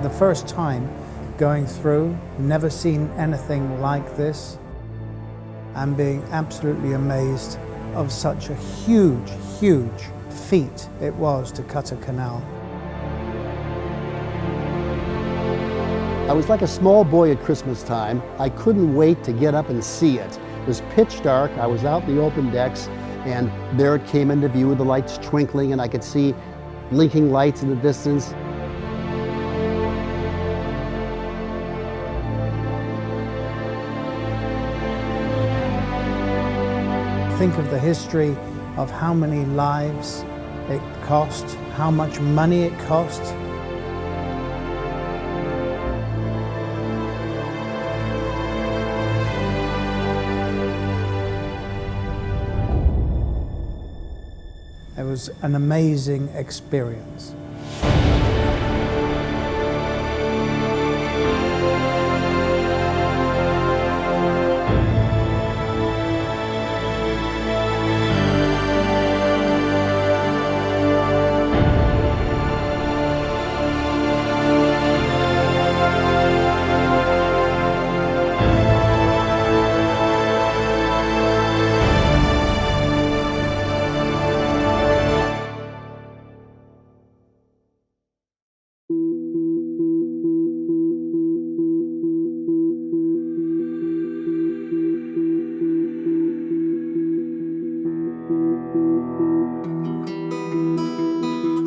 the first time going through, never seen anything like this, and being absolutely amazed of such a huge, huge feat it was to cut a canal. I was like a small boy at Christmas time. I couldn't wait to get up and see it. It was pitch dark. I was out in the open decks, and there it came into view with the lights twinkling, and I could see blinking lights in the distance. Think of the history of how many lives it cost, how much money it cost. It was an amazing experience.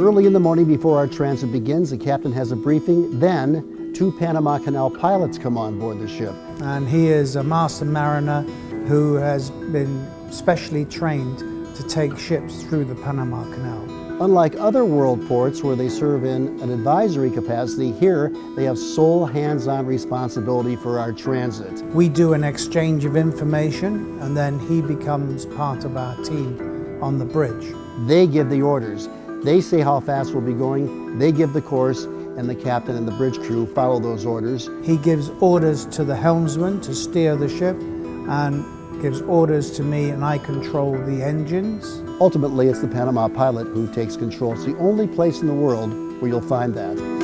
Early in the morning before our transit begins, the captain has a briefing. Then, 2 Panama Canal pilots come on board the ship. And he is a master mariner who has been specially trained to take ships through the Panama Canal. Unlike other world ports where they serve in an advisory capacity, here they have sole hands-on responsibility for our transit. We do an exchange of information, and then he becomes part of our team on the bridge. They give the orders. They say how fast we'll be going, they give the course, and the captain and the bridge crew follow those orders. He gives orders to the helmsman to steer the ship, and gives orders to me, and I control the engines. Ultimately, it's the Panama pilot who takes control. It's the only place in the world where you'll find that.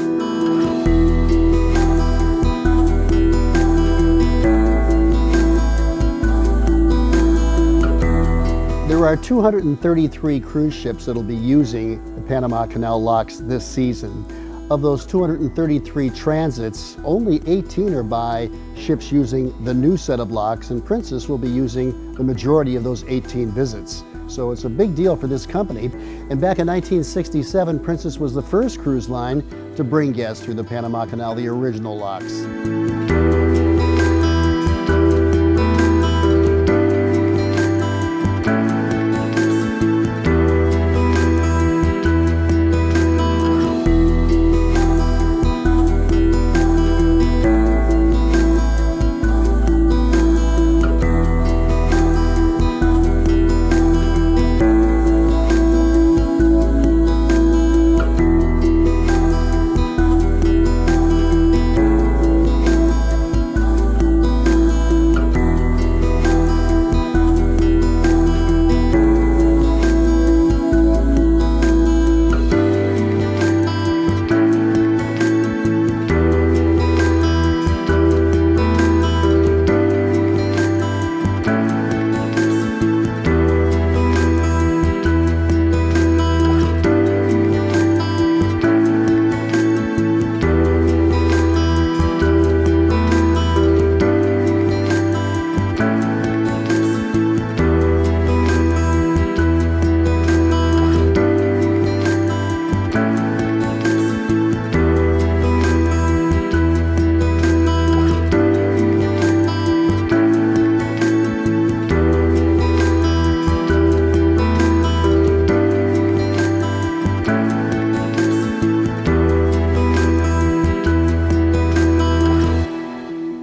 There are 233 cruise ships that'll be using the Panama Canal locks this season. Of those 233 transits, only 18 are by ships using the new set of locks, and Princess will be using the majority of those 18 visits. So it's a big deal for this company. And back in 1967, Princess was the first cruise line to bring guests through the Panama Canal, the original locks.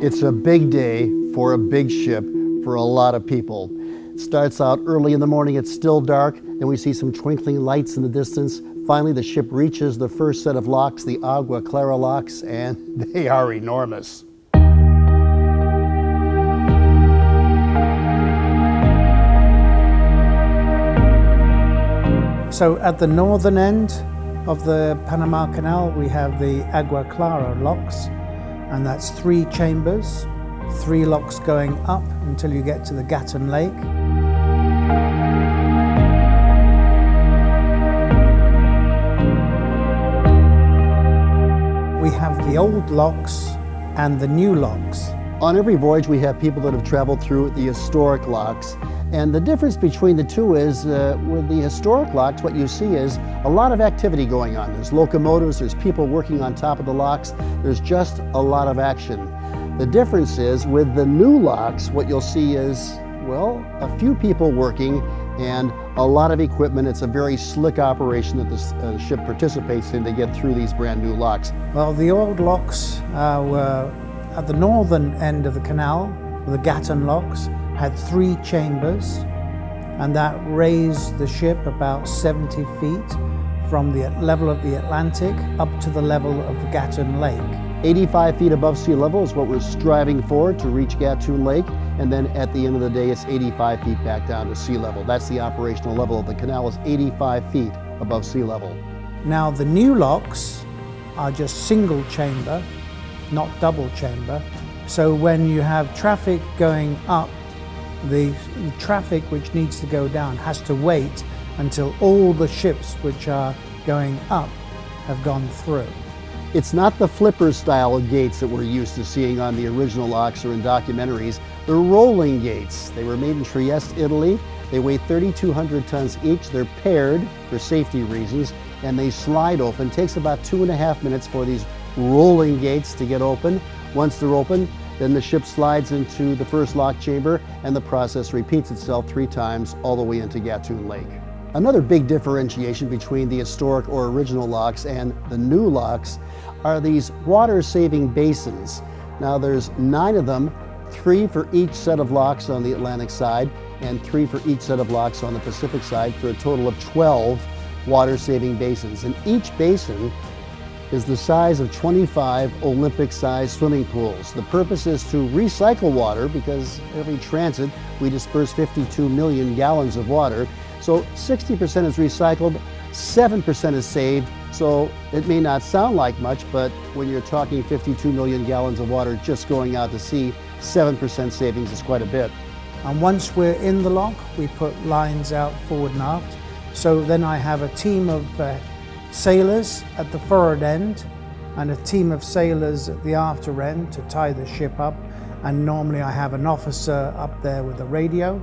It's a big day for a big ship for a lot of people. It starts out early in the morning, it's still dark, then we see some twinkling lights in the distance. Finally, the ship reaches the first set of locks, the Agua Clara locks, and they are enormous. So at the northern end, of the Panama Canal, we have the Agua Clara locks, and that's 3 chambers, 3 locks going up until you get to the Gatun Lake. We have the old locks and the new locks. On every voyage, we have people that have traveled through the historic locks. And the difference between the two is with the historic locks, what you see is a lot of activity going on. There's locomotives, there's people working on top of the locks. There's just a lot of action. The difference is with the new locks, what you'll see is, well, a few people working and a lot of equipment. It's a very slick operation that the ship participates in to get through these brand new locks. Well, the old locks were at the northern end of the canal. The Gatun locks had 3 chambers, and that raised the ship about 70 feet from the level of the Atlantic up to the level of the Gatun Lake. 85 feet above sea level is what we're striving for to reach Gatun Lake, and then at the end of the day it's 85 feet back down to sea level. That's the operational level of the canal, is 85 feet above sea level. Now the new locks are just single chamber, not double chamber, so when you have traffic going up, the traffic which needs to go down has to wait until all the ships which are going up have gone through. It's not the flipper style gates that we're used to seeing on the original locks or in documentaries. They're rolling gates. They were made in Trieste, Italy. They weigh 3,200 tons each. They're paired for safety reasons, and they slide open. It takes about 2.5 minutes for these rolling gates to get open. Once they're open, then the ship slides into the first lock chamber, and the process repeats itself 3 times all the way into Gatun Lake. Another big differentiation between the historic or original locks and the new locks are these water-saving basins. Now there's 9 of them, 3 for each set of locks on the Atlantic side and 3 for each set of locks on the Pacific side, for a total of 12 water-saving basins. And each basin is the size of 25 Olympic-sized swimming pools. The purpose is to recycle water, because every transit we disperse 52 million gallons of water. So 60% is recycled, 7% is saved. So it may not sound like much, but when you're talking 52 million gallons of water just going out to sea, 7% savings is quite a bit. And once we're in the lock, we put lines out forward and aft. So then I have a team of sailors at the forward end and a team of sailors at the after end to tie the ship up. And normally I have an officer up there with a radio,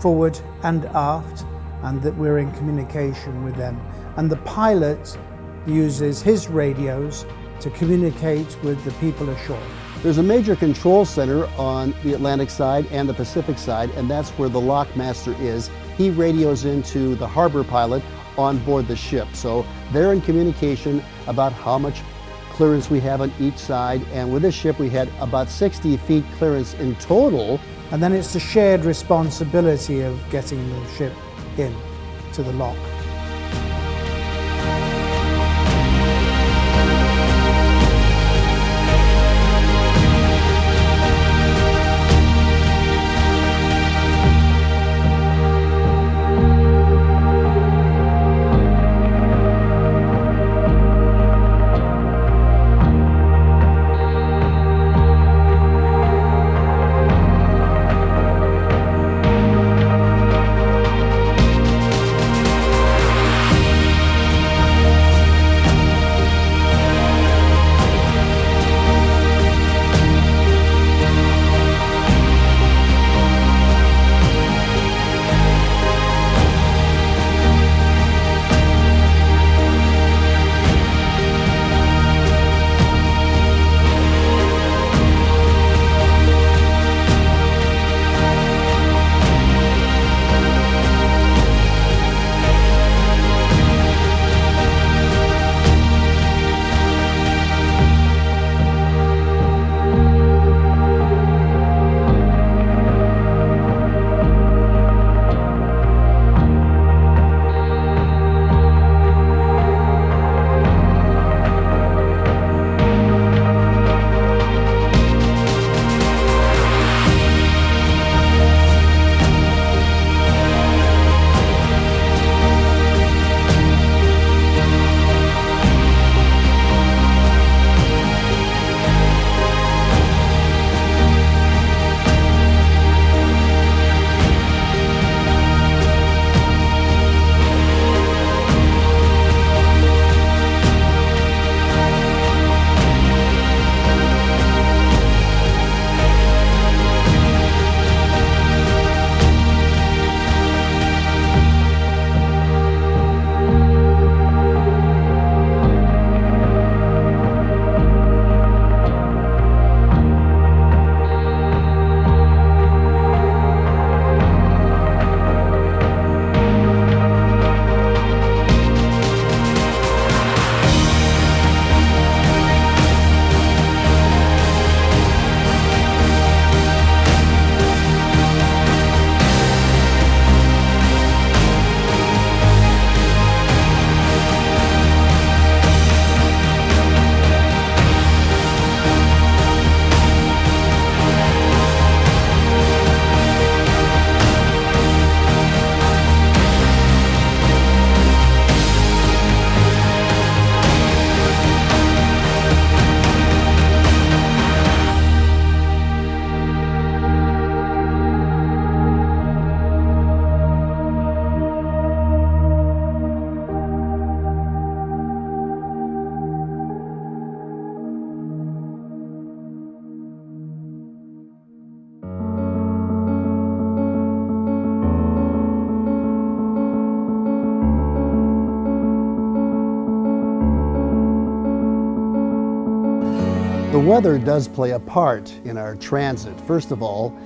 forward and aft, and that we're in communication with them. And the pilot uses his radios to communicate with the people ashore. There's a major control center on the Atlantic side and the Pacific side, and that's where the lockmaster is. He radios into the harbor pilot on board the ship. So they're in communication about how much clearance we have on each side, and with this ship we had about 60 feet clearance in total. And then it's the shared responsibility of getting the ship in to the lock. The weather does play a part in our transit. First of all,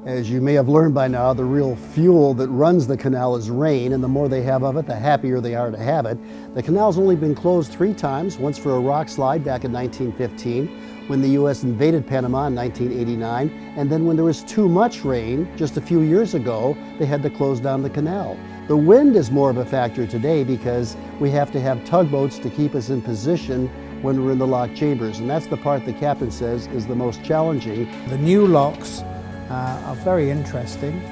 as you may have learned by now, the real fuel that runs the canal is rain, and the more they have of it, the happier they are to have it. The canal's only been closed 3 times, once for a rock slide back in 1915, when the U.S. invaded Panama in 1989, and then when there was too much rain just a few years ago, they had to close down the canal. The wind is more of a factor today because we have to have tugboats to keep us in position when we're in the lock chambers, and that's the part the captain says is the most challenging. The new locks are very interesting.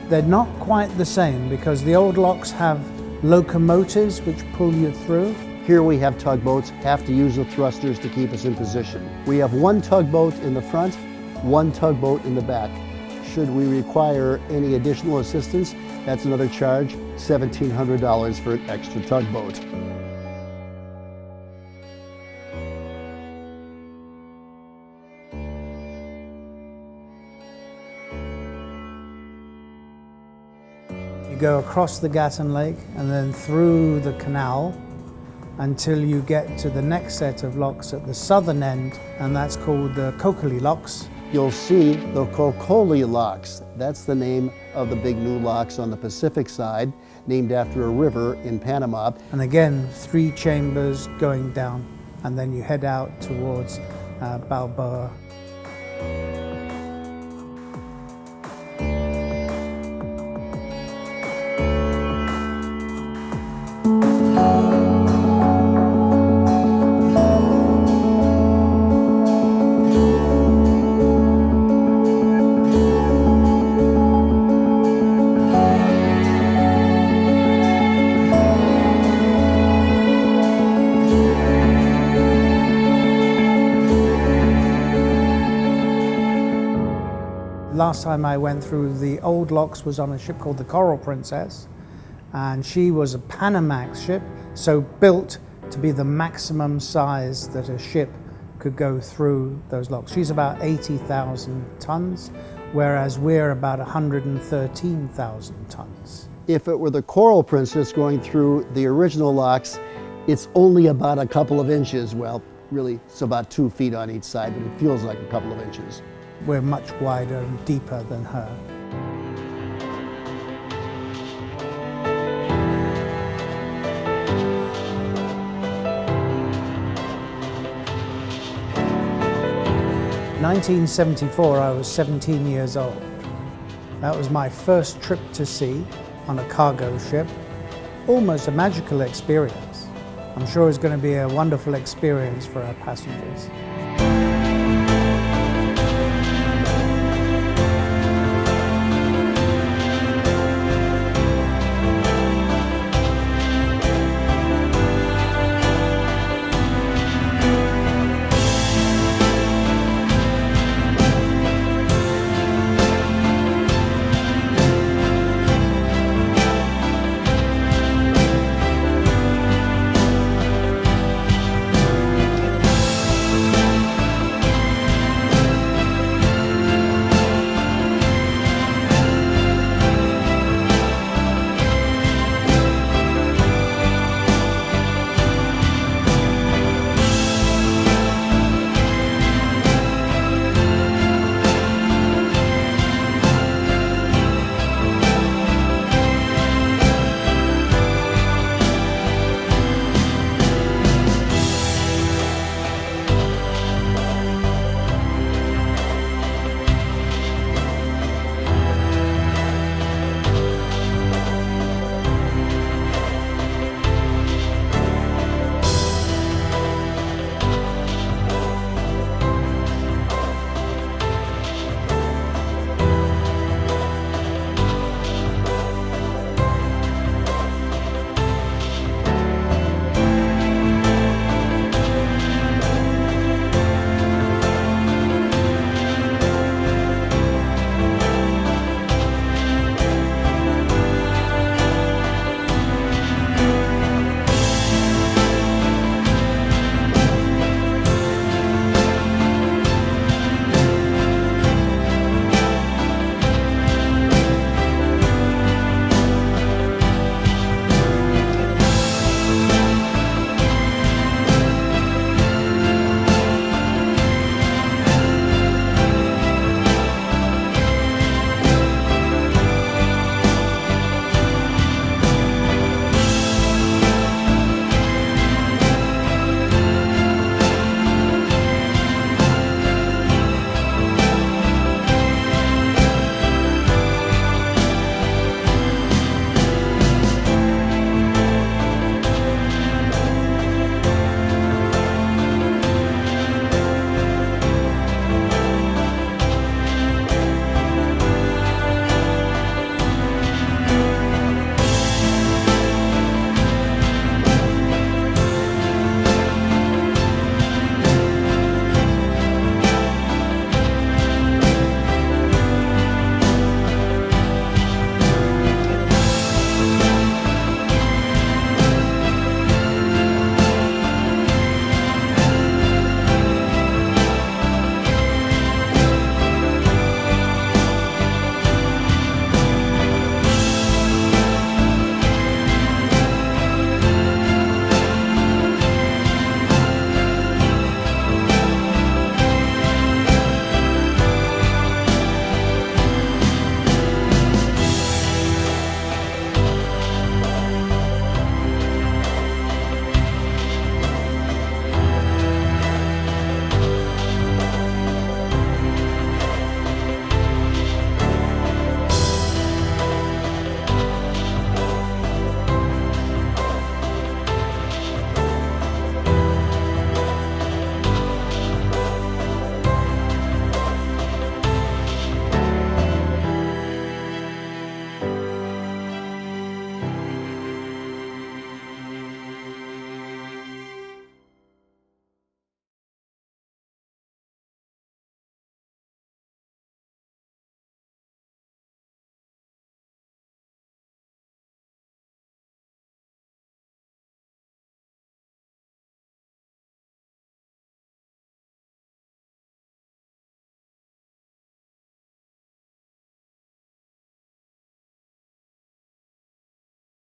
They're not quite the same because the old locks have locomotives which pull you through. Here we have tugboats, have to use the thrusters to keep us in position. We have 1 tugboat in the front, 1 tugboat in the back. Should we require any additional assistance, that's another charge, $1,700 for an extra tugboat. You go across the Gatun Lake and then through the canal until you get to the next set of locks at the southern end, and that's called the Kokoli locks. You'll see the Kokoli locks. That's the name of the big new locks on the Pacific side, named after a river in Panama. And again, 3 chambers going down, and then you head out towards Balboa. Last time I went through the old locks was on a ship called the Coral Princess, and she was a Panamax ship, so built to be the maximum size that a ship could go through those locks. She's about 80,000 tons, whereas we're about 113,000 tons. If it were the Coral Princess going through the original locks, it's only about a couple of inches. Well, really, it's about 2 feet on each side, but it feels like a couple of inches. We're much wider and deeper than her. In 1974, I was 17 years old. That was my first trip to sea on a cargo ship. Almost a magical experience. I'm sure it's going to be a wonderful experience for our passengers.